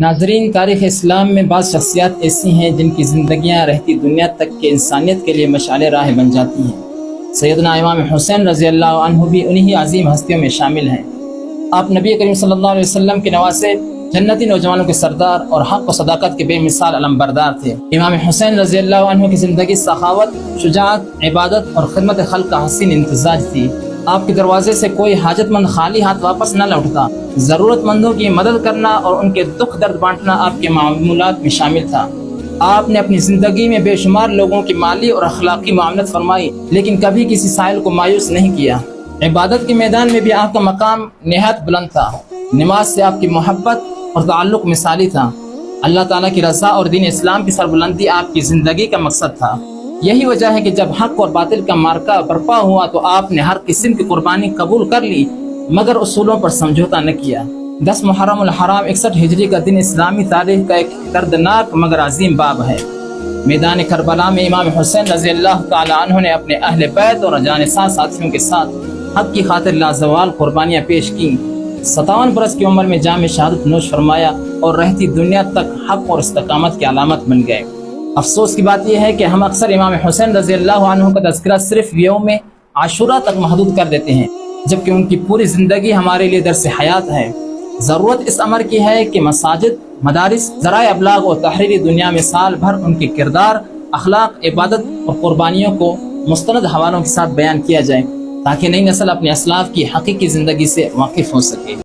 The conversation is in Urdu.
ناظرین، تاریخ اسلام میں بعض شخصیات ایسی ہیں جن کی زندگیاں رہتی دنیا تک کے انسانیت کے لیے مشعل راہ بن جاتی ہیں۔ سیدنا امام حسین رضی اللہ عنہ بھی انہی عظیم ہستیوں میں شامل ہیں۔ آپ نبی کریم صلی اللہ علیہ وسلم کے نواسے، جنتی نوجوانوں کے سردار اور حق و صداقت کے بے مثال علمبردار تھے۔ امام حسین رضی اللہ عنہ کی زندگی سخاوت، شجاعت، عبادت اور خدمت خلق کا حسین امتزاج تھی۔ آپ کے دروازے سے کوئی حاجت مند خالی ہاتھ واپس نہ لوٹتا۔ ضرورت مندوں کی مدد کرنا اور ان کے دکھ درد بانٹنا آپ کے معمولات میں شامل تھا۔ آپ نے اپنی زندگی میں بے شمار لوگوں کی مالی اور اخلاقی معاونت فرمائی، لیکن کبھی کسی سائل کو مایوس نہیں کیا۔ عبادت کے میدان میں بھی آپ کا مقام نہایت بلند تھا۔ نماز سے آپ کی محبت اور تعلق مثالی تھا۔ اللہ تعالیٰ کی رضا اور دین اسلام کی سربلندی آپ کی زندگی کا مقصد تھا۔ یہی وجہ ہے کہ جب حق اور باطل کا معرکہ برپا ہوا تو آپ نے ہر قسم کی قربانی قبول کر لی، مگر اصولوں پر سمجھوتا نہ کیا۔ 10 محرم الحرام 61 ہجری کا دن اسلامی تاریخ کا ایک دردناک مگر عظیم باب ہے۔ میدان کربلا میں امام حسین رضی اللہ تعالی عنہ نے اپنے اہل بیت اور جانثار ساتھیوں کے ساتھ حق کی خاطر لازوال قربانیاں پیش کیں۔ 57 برس کی عمر میں جام شہادت نوش فرمایا اور رہتی دنیا تک حق اور استقامت کی علامت بن گئے۔ افسوس کی بات یہ ہے کہ ہم اکثر امام حسین رضی اللہ عنہ کا تذکرہ صرف یوم عاشوراء تک محدود کر دیتے ہیں، جبکہ ان کی پوری زندگی ہمارے لیے درس حیات ہے۔ ضرورت اس امر کی ہے کہ مساجد، مدارس، ذرائع ابلاغ اور تحریری دنیا میں سال بھر ان کے کردار، اخلاق، عبادت اور قربانیوں کو مستند حوالوں کے ساتھ بیان کیا جائے، تاکہ نئی نسل اپنے اسلاف کی حقیقی زندگی سے واقف ہو سکے۔